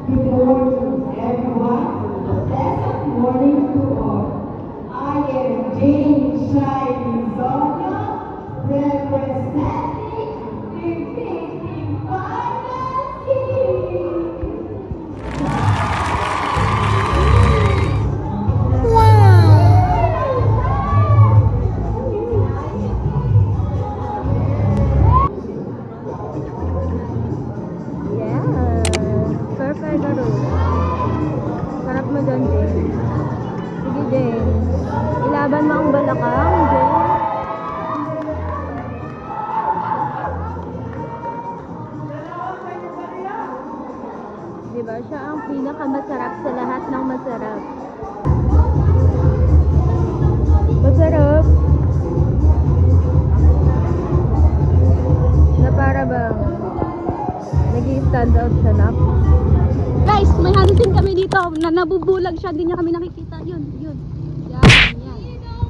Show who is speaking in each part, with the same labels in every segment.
Speaker 1: Good morning, everyone. A pleasant morning to all. I am Jane Shining Sonia, representing the Philippine Dynasty.
Speaker 2: Yeah. Perfect garo. Sarap mo dyan, Jen. Sige, Jen. Ilaban mo ang balakang, Jen. Diba? Siya ang pinakamasarap sa lahat ng masarap. Masarap. Na para bang nag-i-stand out siya na.
Speaker 3: Guys, may hunting kami dito na nabubulag siya, hindi niya kami nakikita. Yun. Yan.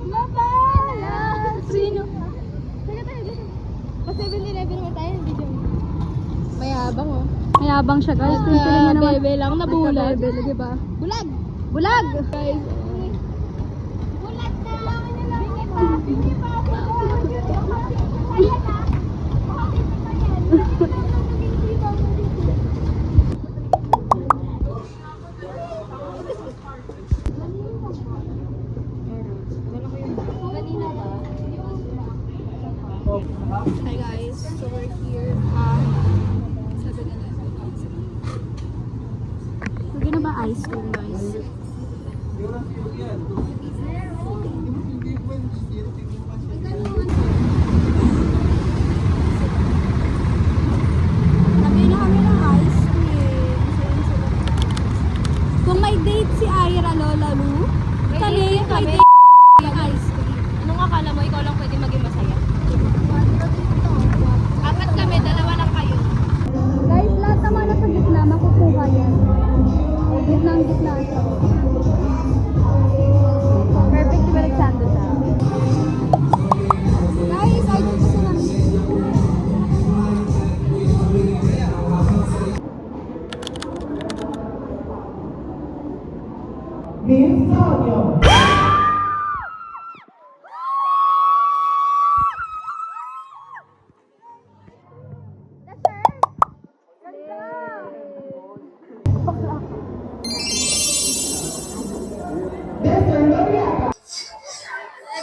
Speaker 3: Mabala! Sino? Taga tayo dito. Pa 7-Eleven naman tayo, video. Mayabang oh. Mayabang siya guys. Bebe lang, nabulag. Bebe, diba? Bulag! Bulag! Guys. Bulag na! Bingi pa! Hi guys, so we're here at 7-Eleven. We're gonna buy ice cream guys. Nabili na kami ng ice cream. Kung may date si Ira Lola Lu, kami may date yung ice cream.
Speaker 2: Anong akala mo? Ikaw lang pwede maging masaya.
Speaker 3: Apat kami, dalawa lang kayo. Guys, lahat naman nasa gitna, makukuha yan. Gitna.
Speaker 2: Perfect si Alexander sa
Speaker 3: Guys, ay dito sa namin.
Speaker 1: Miss Sonia.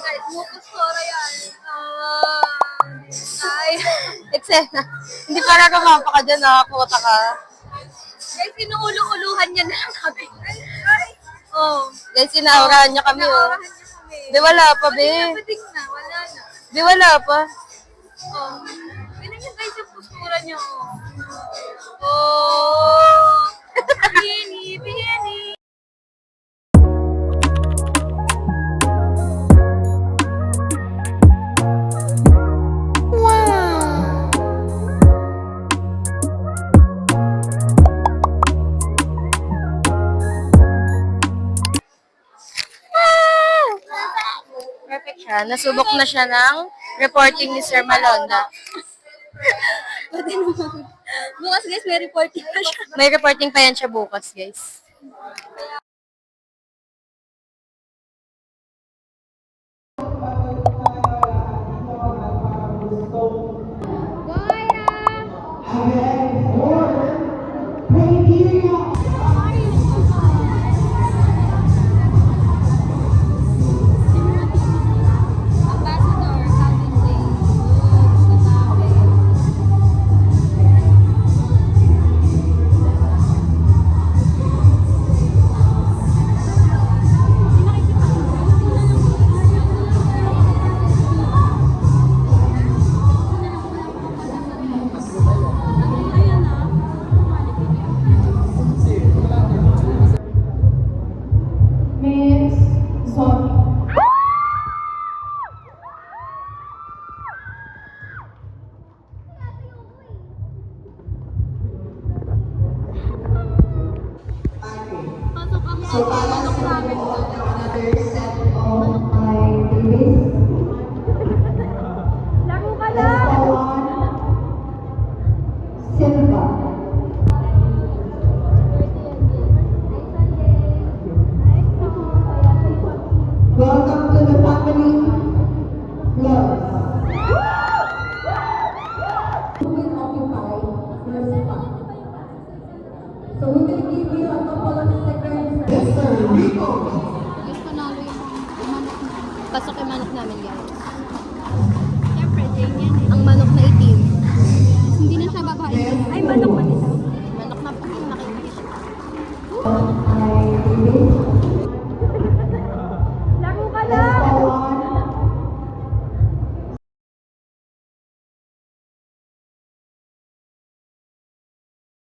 Speaker 3: Guys, mukustoro yan. Ay, eksena.
Speaker 2: Hindi para rumapa ka dyan, nakaputa ka.
Speaker 3: Guys, inuulo-uluhan niya na lang kami. Oh.
Speaker 2: Guys, sinaurahan niya kami, oh.
Speaker 3: Naurahan niya kami.
Speaker 2: Di wala pa, be.
Speaker 3: Pwede na, wala na.
Speaker 2: Di wala pa.
Speaker 3: Oh. Tignan niyo guys yung postura niyo. Oh. Bini.
Speaker 2: Perfect siya. Nasubok na siya ng reporting ni Sir Malonda.
Speaker 3: Bukas guys, may reporting na siya.
Speaker 2: May reporting pa yan siya bukas, guys.
Speaker 3: Ambassador, Calvin Day. Gusto namin.
Speaker 1: Miss Sonia.
Speaker 3: Pasok ang
Speaker 1: So, para
Speaker 3: manok
Speaker 1: sa
Speaker 3: namin.
Speaker 1: another set of my babies.
Speaker 3: Laro ka
Speaker 1: Estawan Silva.
Speaker 3: Guys, panalo yung manok na. Pasok yung manok namin, guys. Siyempre, Jane yan eh. Ang manok na itim. Hindi na siya babae. Ay, manok pa din. Manok na puting nakikita siya.
Speaker 1: I believe